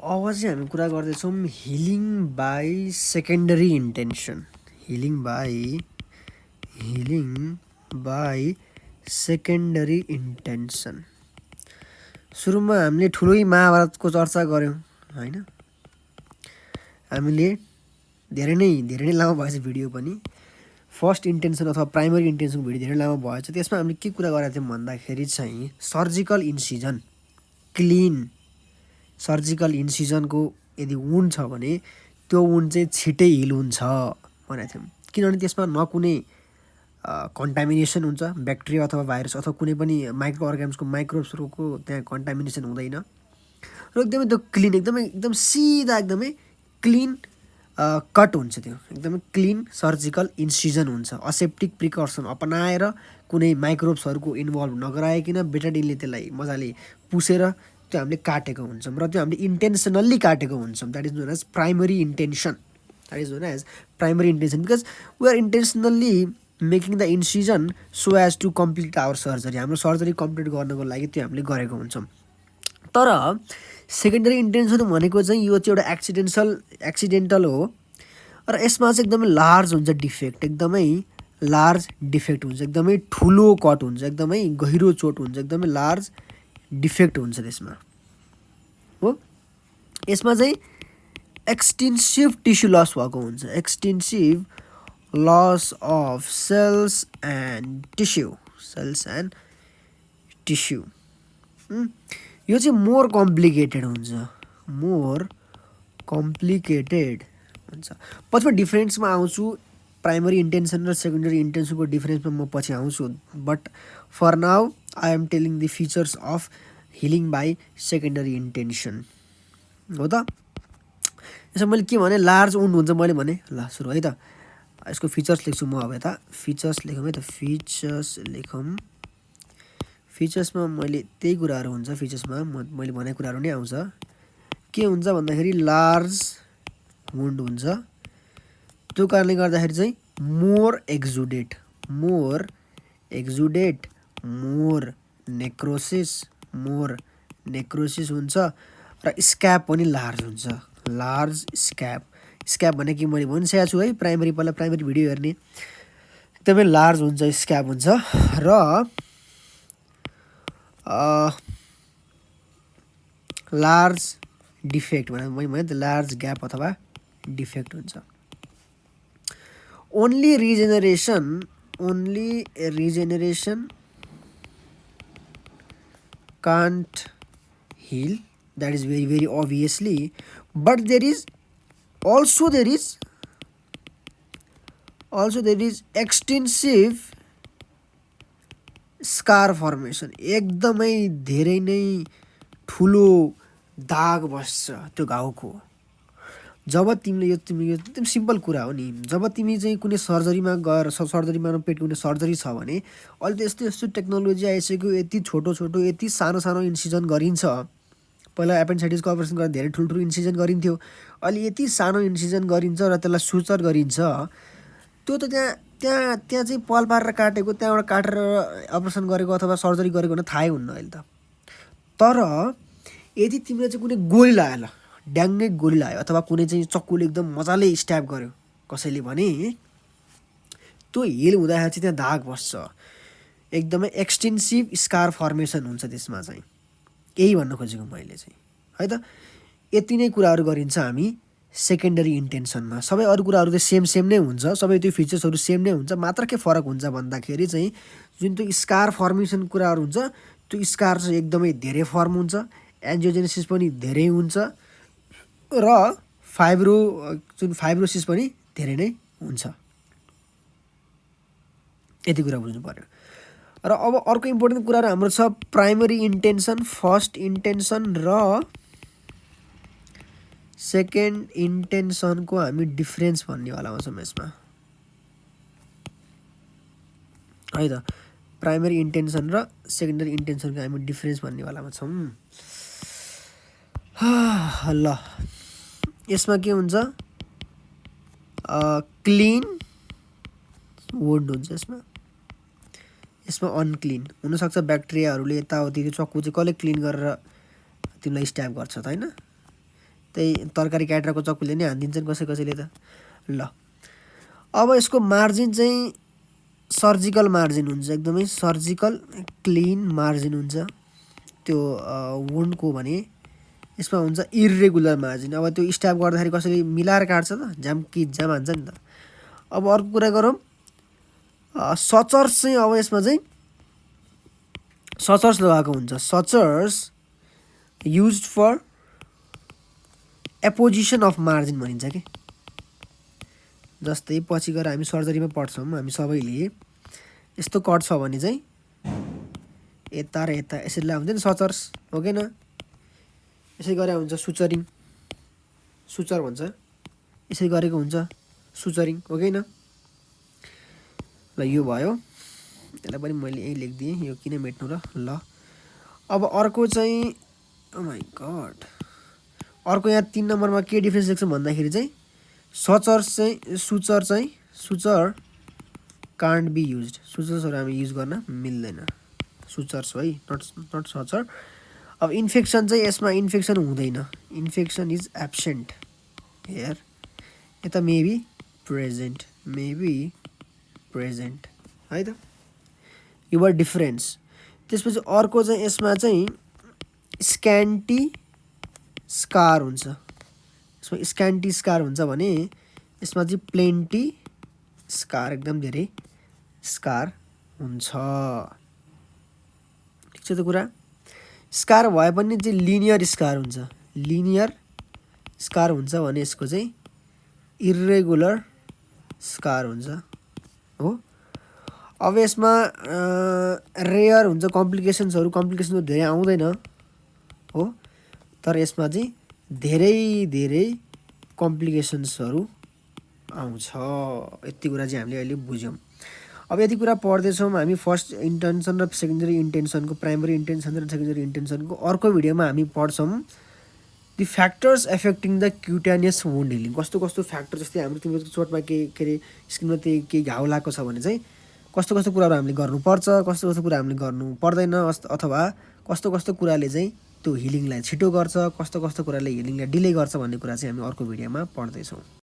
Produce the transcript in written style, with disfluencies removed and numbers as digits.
अब चाहिँ हामी कुरा गर्दैछौँ healing by secondary intention. Healing by secondary intention. सुरुमा हामीले ठुलै महाभारतको चर्चा गऱ्यौँ होइन। हामीले धेरै नै लामो भएछ भिडियो पनि। फर्स्ट इन्टेन्सन अथवा प्राइमरी इन्टेन्सनको भिडियो धेरै लामो भएछ। त्यसमा हामीले के कुरा गरेका थियौँ भन्दाखेरि चाहिँ सर्जिकल इन्सिजन, क्लिन सर्जिकल इन्सिजनको यदि वुन्ड छ भने त्यो वुन्ड चाहिँ छिटै हिल हुन्छ भनेको थियौँ। किनभने त्यसमा न कुनै कन्टामिनेसन हुन्छ, ब्याक्टेरिया अथवा भाइरस अथवा कुनै पनि माइक्रो अर्गानिजमको माइक्रोब्सहरूको त्यहाँ कन्टामिनेसन हुँदैन र एकदमै त्यो क्लिन, एकदम सिधा, एकदमै क्लिन कट हुन्छ। त्यो एकदमै क्लिन सर्जिकल इन्सिजन हुन्छ। असेप्टिक प्रिकर्सन अपनाएर कुनै माइक्रोब्सहरूको इन्भल्भ नगराइकन बेटाडिनले त्यसलाई मजाले पुसेर त्यो हामीले काटेको हुन्छौँ र त्यो हामीले इन्टेन्सनल्ली काटेको हुन्छौँ। That is known as primary intention. Because we are intentionally making the incision so as to complete our surgery. हाम्रो सर्जरी कम्प्लिट गर्नको लागि त्यो हामीले गरेको हुन्छौँ। तर सेकेन्डरी इन्टेन्सन भनेको चाहिँ यो चाहिँ एउटा एक्सिडेन्टल हो र यसमा चाहिँ एकदमै लार्ज हुन्छ डिफेक्ट, एकदमै लार्ज डिफेक्ट हुन्छ, एकदमै ठुलो कट हुन्छ, एकदमै गहिरो चोट हुन्छ, एकदमै लार्ज डिफेक्ट हुन्छ त्यसमा हो। यसमा चाहिँ एक्सटेन्सिभ टिस्यु लस भएको हुन्छ, extensive loss of cells and tissue. यो चाहिँ मोर कम्प्लिकेटेड हुन्छ। पछिमा डिफ्रेन्समा आउँछु। प्राइमरी इन्टेन्सन र सेकेन्डरी इन्टेन्सनको डिफ्रेन्समा म पछि आउँछु। But for now I am telling the features of healing by secondary intention हो त। यसमा मैले के भने, लार्ज वुन्ड हुन्छ मैले भने। ल सुरु है त, यसको फिचर्स लेख्छु म। अब यता फिचर्स लेखौँ है त, फिचर्समा मैले त्यही कुराहरू हुन्छ। फिचर्समा मैले भनेको कुराहरू नै आउँछ। के हुन्छ भन्दाखेरि लार्ज वुन्ड हुन्छ। त्यो कारणले गर्दाखेरि चाहिँ मोर एक्जुडेट, मोर नेक्रोसिस हुन्छ र स्क्याब पनि लार्ज हुन्छ। लार्ज स्क्याब भनेको मैले भनिसकेको छु है। पहिला प्राइमरी भिडियो हेर्ने एकदमै लार्ज हुन्छ, स्क्याब हुन्छ र लार्ज डिफेक्ट मैले त लार्ज ग्याप अथवा डिफेक्ट हुन्छ। Only regeneration can't heal, that is very obviously, but there is extensive scar formation। एकदमै धेरै नै ठुलो दाग बस्छ त्यो घाउको। जब तिमीले यो एकदम सिम्पल कुरा हो नि, जब तिमी चाहिँ कुनै सर्जरीमा गएर सर्जरीमा पेटको कुनै सर्जरी छ भने अहिले त यस्तो टेक्नोलोजी आइसक्यो। यति छोटो यति सानो इन्सिजन गरिन्छ। पहिला एपेन्डिसाइटिसको अपरेसन गरेर धेरै ठुल्ठुलो इन्सिजन गरिन्थ्यो। अहिले यति सानो इन्सिजन गरिन्छ र त्यसलाई सुचर गरिन्छ। त्यो त त्यहाँ चाहिँ पल पारेर काटेको, त्यहाँबाट काटेर अपरेसन गरेको अथवा सर्जरी गरेको भने थाहै हुन्न अहिले त। तर यदि तिमीले चाहिँ कुनै गोली लगायो, ल ड्याङ्गै गोली लगायो अथवा कुनै चाहिँ चक्कुले एकदम मजाले स्ट्याब गर्यो कसैले भने, त्यो हिल हुँदाखेरि चाहिँ त्यहाँ दाग बस्छ। एकदमै एक्सटेन्सिभ स्कार फर्मेसन हुन्छ त्यसमा चाहिँ। यही भन्न खोजेको मैले चाहिँ है त। यति नै कुराहरू गरिन्छ हामी सेकेन्डरी इन्टेन्सनमा। सबै अरू कुराहरू चाहिँ सेम नै हुन्छ, सबै त्यो फिचर्सहरू सेम नै हुन्छ। मात्र के फरक हुन्छ भन्दाखेरि चाहिँ जुन त्यो स्कार फर्मेसन कुराहरू हुन्छ, त्यो स्कार चाहिँ एकदमै धेरै फर्म हुन्छ, एन्जियोजेनेसिस पनि धेरै हुन्छ र फाइब्रोसिस पनि धेरै नै हुन्छ। यति कुरा बुझ्नु पर्यो। र अब अर्को इम्पोर्टेन्ट कुराहरू हाम्रो छ प्राइमरी इन्टेन्सन, फर्स्ट इन्टेन्सन र सेकेन्ड इन्टेन्सनको हामी डिफ्रेन्स भन्नेवालामा छौँ यसमा है त। प्राइमरी इन्टेन्सन र सेकेन्डरी इन्टेन्सनको हामी डिफ्रेन्स भन्नेवालामा छौँ। ल यसमा के हुन्छ, क्लिन वुन्ड हुन्छ यसमा अनक्लिन हुनसक्छ। ब्याक्टेरियाहरूले यताउति त्यो चक्कु चाहिँ कसले क्लिन गरेर तिमीलाई स्ट्याब गर्छ त होइन। त्यही तरकारी काटेरको चक्कुले नै हानिदिन्छन् कसैले त। ल अब यसको मार्जिन चाहिँ सर्जिकल मार्जिन हुन्छ, एकदमै सर्जिकल क्लिन मार्जिन हुन्छ त्यो वुन्डको भने। यसमा हुन्छ इरेगुलर मार्जिन। अब त्यो स्ट्याब गर्दाखेरि कसैले मिलाएर काट्छ त, जाम हान्छ नि त। अब अर्को कुरा गरौँ सचर्स चाहिँ। अब यसमा चाहिँ सचर्स लगाएको हुन्छ। सचर्स युज्ड फर एपोजिसन अफ मार्जिन भनिन्छ कि। जस्तै पछि गएर हामी सर्जरीमा पढ्छौँ हामी सबैले, यस्तो कट छ भने चाहिँ यता र यता यसरी लगाएको हुन्छ नि सचर्स, हो कि न। यसरी गरे हुन्छ सुचरिङ, सुचर भन्छ। यसरी गरेको हुन्छ सुचरिङ, हो कि न। ल यो भयो, यसलाई पनि मैले यहीँ लेखिदिएँ, यो किन मेट्नु र। ल अब अर्को चाहिँ ओ माइ गड, अर्को यहाँ 3 नम्बरमा के डिफ्रेन्स देख्छौँ भन्दाखेरि चाहिँ सचर्स चाहिँ सुचर कान्ट बी युज्ड। सुचर्सहरू हामी युज गर्न मिल्दैन, सुचर्स है, नट सचर। अब इन्फेक्सन चाहिँ यसमा इन्फेक्सन हुँदैन, इन्फेक्सन इज एब्सेन्ट हेयर। यता मेबी प्रेजेन्ट है त। यो भयो डिफरेन्स। त्यसपछि अर्को चाहिँ यसमा चाहिँ स्क्यान्टी स्कार हुन्छ। यसमा स्क्यान्टी स्कार हुन्छ भने यसमा चाहिँ प्लेन्टी स्कार, एकदम धेरै स्कार हुन्छ। ठिक छ त कुरा। स्कार भए पनि चाहिँ लिनियर स्कार हुन्छ। लिनियर स्कार हुन्छ भने यसको चाहिँ इरेगुलर स्कार हुन्छ, हो। अब यसमा रेयर हुन्छ, कम्प्लिकेसन्सहरू धेरै आउँदैन, हो। तर यसमा चाहिँ धेरै कम्प्लिकेसन्सहरू आउँछ। यति कुरा चाहिँ हामीले अहिले बुझ्यौँ। अब यति कुरा पढ्दैछौँ हामी फर्स्ट इन्टेन्सन र सेकेन्डरी इन्टेन्सनको, प्राइमरी इन्टेन्सन र सेकेन्डरी इन्टेन्सनको। अर्को भिडियोमा हामी पढ्छौँ the factors affecting the cutaneous wound healing. कस्तो फ्याक्टर, जस्तै हाम्रो तिम्रो चोटमा के अरे स्किनमा केही घाउ लागेको छ भने चाहिँ कस्तो कुराहरू हामीले गर्नुपर्छ, कस्तो कुरा हामीले गर्नु पर्दैन, अथवा कस्तो कुराले चाहिँ त्यो हिलिङलाई छिटो गर्छ, कस्तो कुराले हिलिङलाई डिले गर्छ भन्ने कुरा चाहिँ हामी अर्को भिडियोमा पढ्दैछौँ।